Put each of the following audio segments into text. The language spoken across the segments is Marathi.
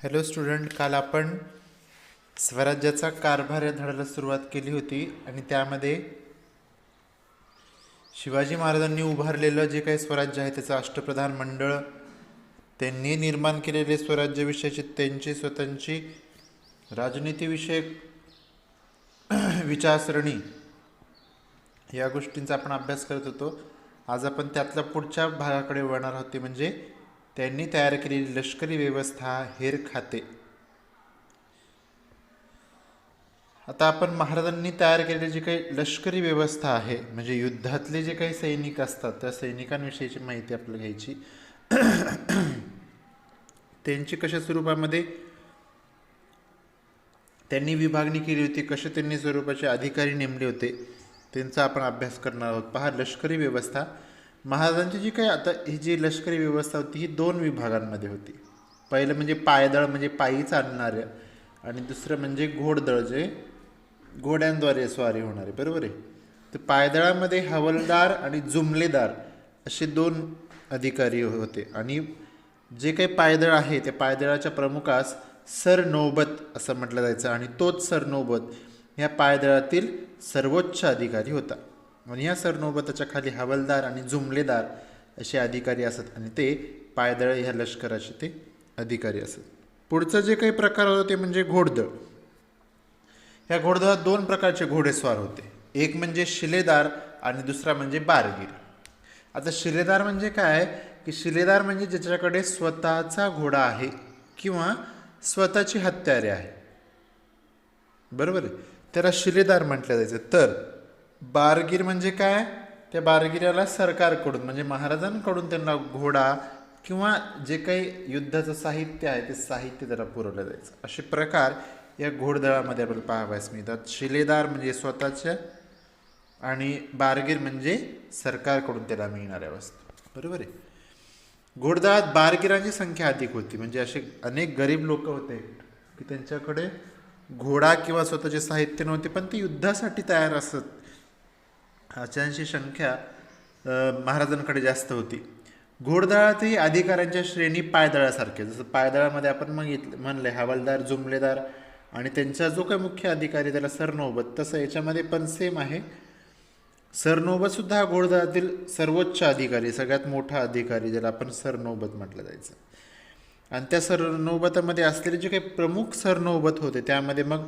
हॅलो स्टुडंट, काल आपण स्वराज्याचा कारभार या धड्याला सुरुवात केली होती आणि त्यामध्ये शिवाजी महाराजांनी उभारलेलं जे काही स्वराज्य आहे त्याचं अष्टप्रधान मंडळ, त्यांनी निर्माण केलेले स्वराज्याविषयीची त्यांची स्वतःची राजनीतीविषयक विचारसरणी या गोष्टींचा आपण अभ्यास करत होतो. आज आपण त्यातल्या पुढच्या भागाकडे वळणार आहोत, ते म्हणजे त्यांनी तयार केलेली लष्करी व्यवस्था, हेर खाते. आता आपण महाराजांनी तयार केलेली जी काही लष्करी व्यवस्था आहे, म्हणजे युद्धातले जे काही सैनिक असतात त्या सैनिकांविषयीची माहिती आपल्याला घ्यायची. त्यांची कशा स्वरूपामध्ये त्यांनी विभागणी केली होती, कसे त्यांनी स्वरूपाचे अधिकारी नेमले होते, त्यांचा आपण अभ्यास करणार आहोत. पहा, लष्करी व्यवस्था महाराजांची जी काही आता ही जी लष्करी व्यवस्था होती ही दोन विभागांमध्ये होती. पहिलं म्हणजे पायदळ, म्हणजे पायी चालणारे, आणि दुसरं म्हणजे घोडदळ, जे घोड्यांद्वारे स्वारी होणारे. बरोबर आहे. तर पायदळामध्ये हवालदार आणि जुमलेदार असे दोन अधिकारी होते, आणि जे काही पायदळ आहे त्या पायदळाच्या प्रमुखास सरनौबत असं म्हटलं जायचं, आणि तोच सरनौबत ह्या पायदळातील सर्वोच्च अधिकारी होता. आणि या सरनौबताच्या खाली हवालदार आणि जुमलेदार असे अधिकारी असत, आणि ते पायदळ ह्या लष्कराचे ते अधिकारी असत. पुढचं जे काही प्रकार होते ते म्हणजे घोडदळ. ह्या घोडदळात दोन प्रकारचे घोडेस्वार होते, एक म्हणजे शिलेदार आणि दुसरा म्हणजे बारगीर. आता शिलेदार म्हणजे काय, की शिलेदार म्हणजे ज्याच्याकडे स्वतःचा घोडा आहे किंवा स्वतःची हत्यारे आहे. बरोबर आहे, त्याला शिलेदार म्हटलं जायचं. तर बारगीर म्हणजे काय, त्या बारगिराला सरकारकडून म्हणजे महाराजांकडून त्यांना घोडा किंवा जे काही युद्धाचं साहित्य आहे ते साहित्य त्याला पुरवलं जायचं. असे प्रकार या घोडदळामध्ये आपल्याला पाहावयास मिळतात. शिलेदार म्हणजे स्वतःच्या, आणि बारगीर म्हणजे सरकारकडून त्याला मिळणाऱ्या वस्तू. बरोबर आहे. घोडदळात बारगिरांची संख्या अधिक होती, म्हणजे असे अनेक गरीब लोक होते की त्यांच्याकडे घोडा किंवा स्वतःचे साहित्य नव्हते, पण ते युद्धासाठी तयार असत. अशांची संख्या महाराजांकडे जास्त होती. घोडदळातही अधिकाऱ्यांच्या श्रेणी पायदळासारखे, जसं पायदळामध्ये आपण म्हणले हवालदार, जुमलेदार आणि त्यांचा जो काही मुख्य अधिकारी त्याला सरनौबत, तसं याच्यामध्ये पण सेम आहे. सरनौबत सुद्धा हा घोडदळातील सर्वोच्च अधिकारी, सगळ्यात मोठा अधिकारी, ज्याला आपण सरनौबत म्हटलं जायचं. आणि त्या सरनौबतामध्ये असलेले जे काही प्रमुख सरनौबत होते त्यामध्ये मग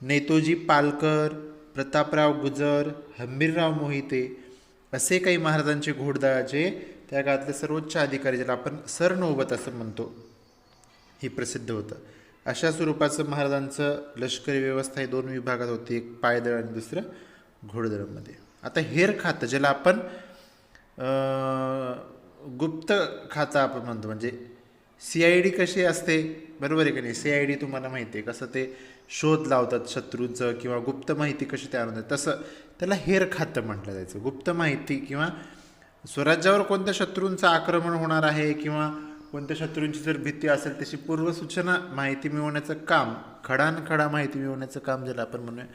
नेतोजी पालकर, प्रतापराव गुजर, हंबीरराव मोहिते असे काही महाराजांचे घोडदळाचे त्या काळातले सर्वोच्च अधिकारी, ज्याला आपण सरनौबत असं म्हणतो, हे प्रसिद्ध होतं. अशा स्वरूपाचं महाराजांचं लष्करी व्यवस्था ही दोन विभागात होती, एक पायदळ आणि दुसरं घोडदळामध्ये. आता हेर खातं, ज्याला आपण गुप्त खातं आपण म्हणतो, म्हणजे CID कशी असते, बरोबर आहे की नाही. CID तुम्हाला माहिती आहे कसं ते शोध लावतात शत्रूचं किंवा गुप्त माहिती कशी तयार होतात, तसं त्याला हेर खातं म्हटलं जायचं. गुप्त माहिती किंवा स्वराज्यावर कोणत्या शत्रूंचं आक्रमण होणार आहे किंवा कोणत्या शत्रूंची जर भीती असेल त्याची पूर्वसूचना माहिती मिळवण्याचं काम, खडानखडा माहिती मिळवण्याचं काम ज्याला आपण म्हणूया,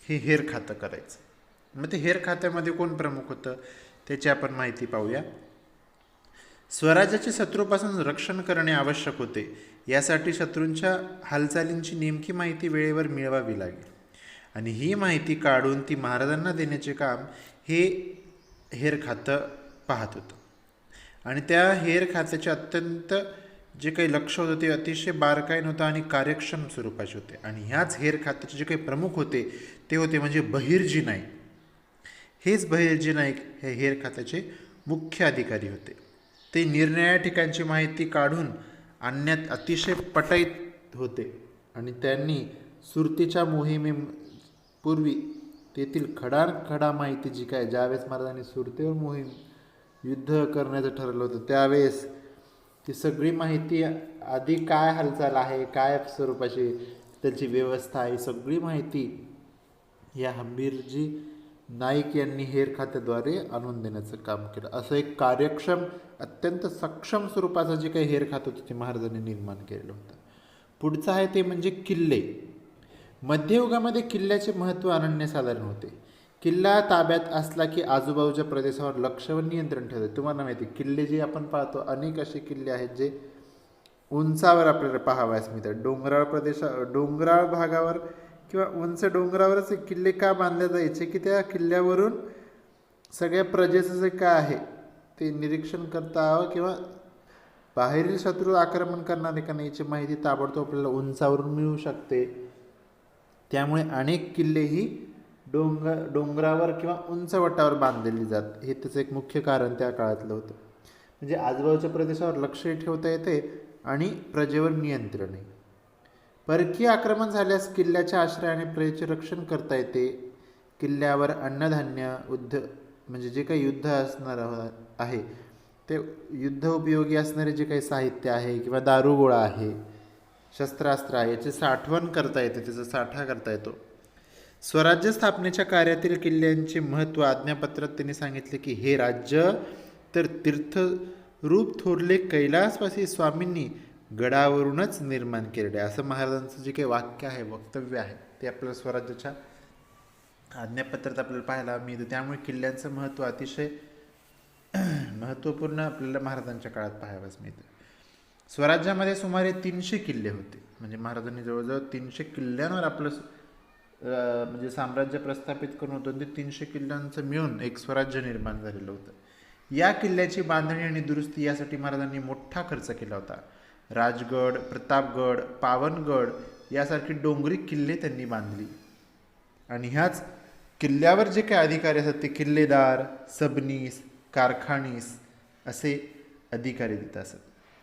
हे हेर खातं करायचं. मग ते हेर खात्यामध्ये कोण प्रमुख होतं त्याची आपण माहिती पाहूया. स्वराज्याचे शत्रूपासून रक्षण करणे आवश्यक होते, यासाठी शत्रूंच्या हालचालींची नेमकी माहिती वेळेवर मिळवावी लागेल, आणि ही माहिती काढून ती महाराजांना देण्याचे काम हे हेर खातं पाहत होतं. आणि त्या हेर खात्याचे अत्यंत जे काही लक्ष होतं ते अतिशय बारकाईनं होतं आणि कार्यक्षम स्वरूपाचे होते. आणि ह्याच हेर खात्याचे जे काही प्रमुख होते ते होते म्हणजे बहिर्जी नाईक. हेच बहिर्जी नाईक हे हेर खात्याचे मुख्य अधिकारी होते. ते निरनिराळ्या ठिकाणची माहिती काढून आणण्यात अतिशय पटाईत होते, आणि त्यांनी सुरतीच्या मोहिमेपूर्वी तेथील खडानखडा माहिती जी काय, ज्यावेळेस महाराजांनी सुरतेवर मोहीम युद्ध करण्याचं ठरवलं होतं त्यावेळेस ती सगळी माहिती, आधी काय हालचाल आहे, काय स्वरूपाची त्याची व्यवस्था आहे, सगळी माहिती या हंबीरजी नाईक यांनी हेर खात्याद्वारे आणून देण्याचं काम केलं. असं एक कार्यक्षम, अत्यंत सक्षम स्वरूपाचं जे काही हेर खातं होतं ते महाराजांनी निर्माण केलेलं होतं. पुढचं आहे ते म्हणजे किल्ले. मध्ययुगामध्ये किल्ल्याचे महत्त्व अनन्यसाधारण होते. किल्ला ताब्यात असला की आजूबाजूच्या प्रदेशावर, लक्ष व नियंत्रण ठेवते. तुम्हाला माहिती, किल्ले जे आपण पाहतो, अनेक असे किल्ले आहेत जे उंचावर आपल्याला पाहावयास मिळतात. डोंगराळ भागावर किंवा उंच डोंगरावरच हे किल्ले का बांधले जायचे की त्या किल्ल्यावरून सगळ्या प्रजेचं जे काय आहे ते निरीक्षण करता यावं किंवा बाहेरील शत्रू आक्रमण करणारे का नाही याची माहिती ताबडतोब आपल्याला उंचावरून मिळू शकते. त्यामुळे अनेक किल्ले ही डोंगरावर किंवा उंच वटावर बांधलेली जात. हे त्याचं एक मुख्य कारण त्या काळातलं होतं. म्हणजे आजूबाजूच्या प्रदेशावर लक्षही ठेवता येते आणि प्रजेवर नियंत्रण आहे. परकीय आक्रमण झाल्यास किल्ल्याच्या आश्रयाने प्रजेचे रक्षण करता येते. किल्ल्यावर अन्नधान्य म्हणजे जे काही युद्ध असणार आहे ते युद्ध उपयोगी असणारे जे काही साहित्य आहे किंवा दारुगोळा आहे, शस्त्रास्त्र आहे, याचे साठवण करता येते, त्याचा साठा करता येतो. स्वराज्य स्थापनेच्या कार्यातील किल्ल्यांचे महत्त्व आज्ञापत्रात त्यांनी सांगितले की हे राज्य तर तीर्थरूप थोरले कैलासवासी स्वामींनी गडावरूनच निर्माण केलेले. असं महाराजांचं जे काही वाक्य आहे, वक्तव्य आहे, ते आपल्याला स्वराज्याच्या आज्ञापत्रात आपल्याला पाहायला मिळतं. त्यामुळे किल्ल्यांचं महत्त्व अतिशय महत्त्वपूर्ण आपल्याला महाराजांच्या काळात पाहावयास मिळतं. स्वराज्यामध्ये सुमारे 300 किल्ले होते. म्हणजे महाराजांनी जवळजवळ 300 किल्ल्यांवर आपलं म्हणजे साम्राज्य प्रस्थापित करून होतं. ते 300 किल्ल्यांचं मिळून एक स्वराज्य निर्माण झालेलं होतं. या किल्ल्याची बांधणी आणि दुरुस्ती यासाठी महाराजांनी मोठा खर्च केला होता. राजगड, प्रतापगड, पावनगड यासारखी डोंगरी किल्ले त्यांनी बांधली आणि ह्याच किल्ल्यावर जे काही अधिकारी असतात ते किल्लेदार, सबनीस, कारखानीस असे अधिकारी तिथं असत.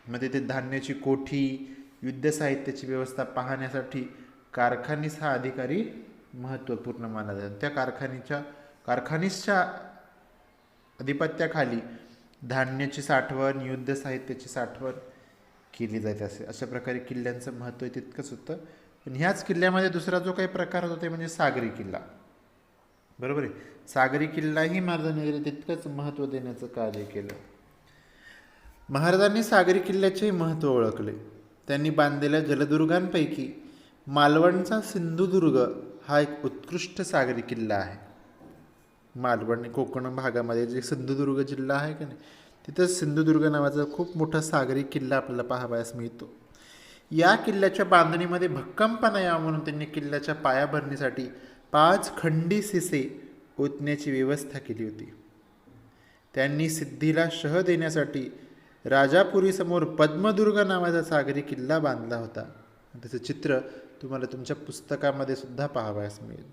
मध्ये ते धान्याची कोठी, युद्ध साहित्याची व्यवस्था पाहण्यासाठी कारखानीस हा अधिकारी महत्त्वपूर्ण मानला जातो. त्या कारखानीसच्या अधिपत्याखाली धान्याची साठवण, युद्ध साहित्याची साठवण केली जाते. अशा प्रकारे किल्ल्यांचं महत्त्व तितकंच होतं. पण ह्याच किल्ल्यामध्ये दुसरा जो काही प्रकार होता ते म्हणजे सागरी किल्ला. बरोबर आहे. सागरी किल्लाही महाराजांनी तितकंच महत्त्व देण्याचं कार्य केलं. महाराजांनी सागरी किल्ल्याचेही महत्त्व ओळखले. त्यांनी बांधलेल्या जलदुर्गांपैकी मालवणचा सिंधुदुर्ग हा एक उत्कृष्ट सागरी किल्ला आहे. मालवण कोकण भागामध्ये जे सिंधुदुर्ग जिल्हा आहे का नाही, तिथं सिंधुदुर्ग नावाचा खूप मोठा सागरी किल्ला आपल्याला पाहावयास मिळतो. या किल्ल्याच्या बांधणीमध्ये भक्कमपणा यावा म्हणून त्यांनी किल्ल्याच्या पायाभरणीसाठी 5 खंडी सिसे ओतण्याची व्यवस्था केली होती. त्यांनी सिद्धीला शह देण्यासाठी राजापुरीसमोर पद्मदुर्ग नावाचा सागरी किल्ला बांधला होता. त्याचं चित्र तुम्हाला तुमच्या पुस्तकामध्ये सुद्धा पाहावयास मिळेल.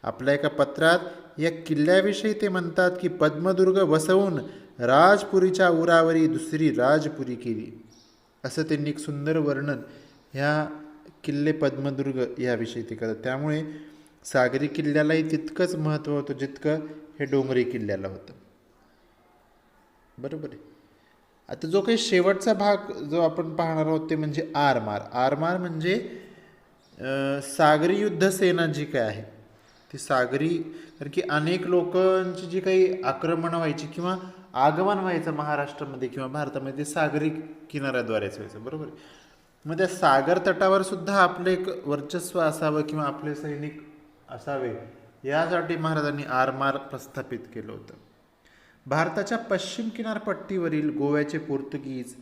आपल्या एका पत्रात या किल्ल्याविषयी ते म्हणतात की पद्मदुर्ग वसवून राजपुरीच्या उरावरी दुसरी राजपुरी केली. असं त्यांनी एक सुंदर वर्णन ह्या किल्ले पद्मदुर्ग याविषयी ते करतात. त्यामुळे सागरी किल्ल्यालाही तितकंच महत्त्व होतं जितकं हे डोंगरी किल्ल्याला होतं. बरोबर आहे. आता जो काही शेवटचा भाग जो आपण पाहणार आहोत ते म्हणजे आरमार. आरमार म्हणजे सागरी युद्ध सेना जी काय आहे ती सागरी, कारण की अनेक लोकांची जी काही आक्रमणं व्हायची किंवा आगमन व्हायचं महाराष्ट्रामध्ये किंवा भारतामध्ये ते सागरी किनाऱ्याद्वारेच व्हायचं. बरोबर. मग त्या सागर तटावर सुद्धा आपलं एक वर्चस्व असावं किंवा आपले सैनिक असावे यासाठी महाराजांनी आरमार प्रस्थापित केलं होतं. भारताच्या पश्चिम किनारपट्टीवरील गोव्याचे पोर्तुगीज,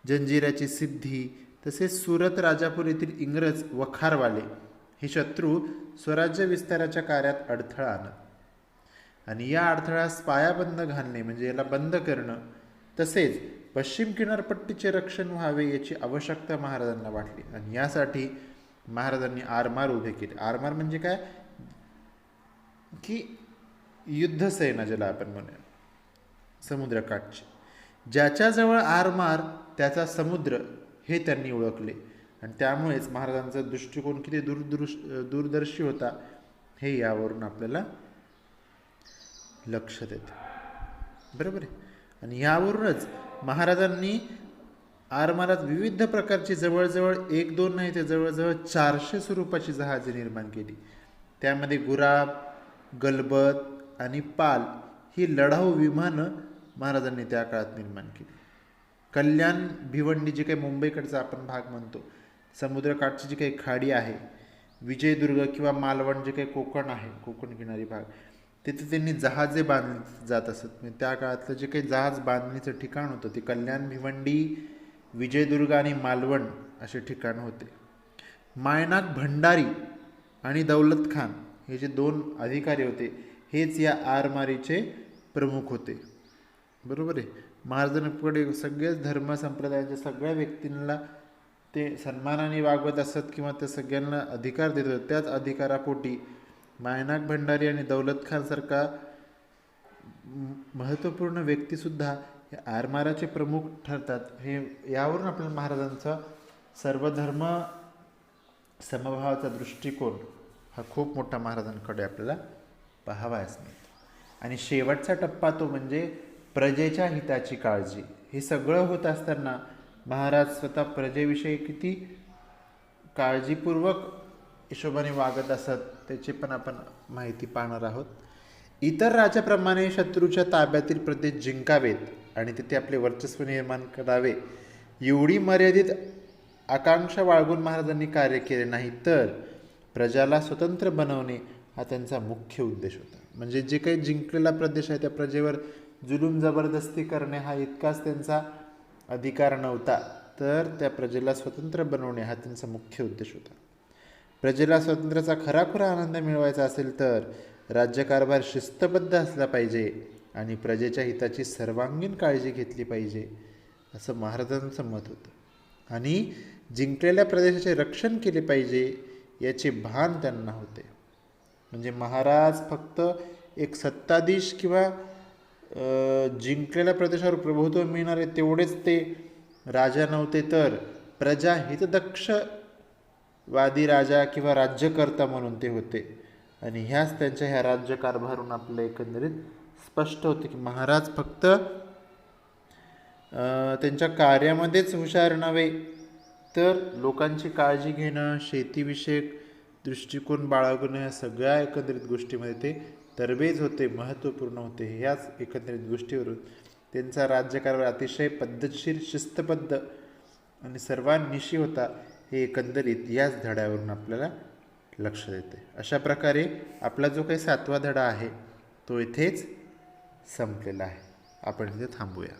जंजिऱ्याची सिद्धी तसेच सुरत राजापूर येथील इंग्रज वखारवाले हे शत्रू स्वराज्य विस्ताराच्या कार्यात अडथळा आणत आणि या अडथळ्यास पायाबंद घालणे म्हणजे याला बंद करणं तसेच पश्चिम किनारपट्टीचे रक्षण व्हावे याची आवश्यकता महाराजांना वाटली आणि यासाठी महाराजांनी आरमार उभे केले. आरमार म्हणजे काय की युद्धसेना ज्याला आपण म्हणूया, समुद्रकाठची. ज्याच्याजवळ आरमार त्याचा समुद्र हे त्यांनी ओळखले आणि त्यामुळेच महाराजांचा दृष्टिकोन किती दूरदर्शी होता हे यावरून आपल्याला लक्षात येते. बरोबर आहे. आणि यावरूनच महाराजांनी आरमारात विविध प्रकारची जवळजवळ 1-2 नाही ते जवळजवळ 400 स्वरूपाची जहाजे निर्माण केली. त्यामध्ये गुराब, गलबत आणि पाल ही लढाऊ विमानं महाराजांनी त्या काळात निर्माण केली. कल्याण, भिवंडी जे काही मुंबईकडचा आपण भाग म्हणतो, समुद्रकाठची जी काही खाडी आहे, विजयदुर्ग किंवा मालवण जे काही कोकण आहे, कोकण किनारी भाग, तिथे त्यांनी जहाजे बांधली जात असत. म्हणजे त्या काळातलं जे काही जहाज बांधणीचं ठिकाण होतं ते कल्याण, भिवंडी विजयदुर्ग आणि मालवण असे ठिकाण होते. मायनाक भंडारी आणि दौलत खान हे जे दोन अधिकारी होते हेच या आरमारीचे प्रमुख होते. बरोबर आहे. महाराजांकडे सगळेच धर्म संप्रदायाच्या सगळ्या व्यक्तींना ते सन्मानाने वागवत असत किंवा त्या सगळ्यांना अधिकार देत होते. त्याच अधिकारापोटी मायनाक भंडारी आणि दौलत खान सारखा महत्त्वपूर्ण व्यक्तीसुद्धा हे आरमाराचे प्रमुख ठरतात. हे यावरून आपल्या महाराजांचा सर्वधर्म समभावाचा दृष्टिकोन हा खूप मोठा महाराजांकडे आपल्याला पाहावयास मिळतो. आणि शेवटचा टप्पा तो म्हणजे प्रजेच्या हिताची काळजी. हे सगळं होत असताना महाराज स्वतः प्रजेविषयी किती काळजीपूर्वक हिशोबाने वागत असत त्याची पण आपण माहिती पाहणार आहोत. इतर राजाप्रमाणे शत्रूच्या ताब्यातील प्रदेश जिंकावेत आणि तिथे आपले वर्चस्व निर्माण करावे एवढी मर्यादित आकांक्षा बाळगून महाराजांनी कार्य केले नाही, तर प्रजाला स्वतंत्र बनवणे हा त्यांचा मुख्य उद्देश होता. म्हणजे जे काही जिंकलेला प्रदेश आहे त्या प्रजेवर जुलूम जबरदस्ती करणे हा इतकाच त्यांचा अधिकार नव्हता, तर त्या प्रजेला स्वतंत्र बनवणे हा त्यांचा मुख्य उद्देश होता. प्रजेला स्वातंत्र्याचा खराखुरा आनंद मिळवायचा असेल तर राज्यकारभार शिस्तबद्ध असला पाहिजे आणि प्रजेच्या हिताची सर्वांगीण काळजी घेतली पाहिजे असं महाराजांचं मत होतं. आणि जिंकलेल्या प्रदेशाचे रक्षण केले पाहिजे याचे भान त्यांना होते. म्हणजे महाराज फक्त एक सत्ताधीश किंवा जिंकलेल्या प्रदेशावर प्रभुत्व मिळणारे तेवढेच ते राजा नव्हते, तर प्रजा हितदक्ष वादी राजा किंवा राज्यकर्ता म्हणून ते होते. आणि ह्याच त्यांच्या ह्या राज्यकारभारून आपलं एकंदरीत स्पष्ट होते की महाराज फक्त त्यांच्या कार्यामध्येच हुशार नव्हे, तर लोकांची काळजी घेणं, शेतीविषयक दृष्टिकोन बाळगणं या सगळ्या एकंदरीत गोष्टीमध्ये ते तरबेज होते, महत्त्वपूर्ण होते. ह्याच एकंदरीत गोष्टीवरून त्यांचा राज्यकारभार अतिशय पद्धतशीर, शिस्तबद्ध आणि सर्वांनिशी होता हे एकंदरीत याच धड्यावरून आपल्याला लक्षात येते. अशा प्रकारे आपला जो काही 7वा धडा आहे तो इथेच संपलेला आहे. आपण इथे थांबूया.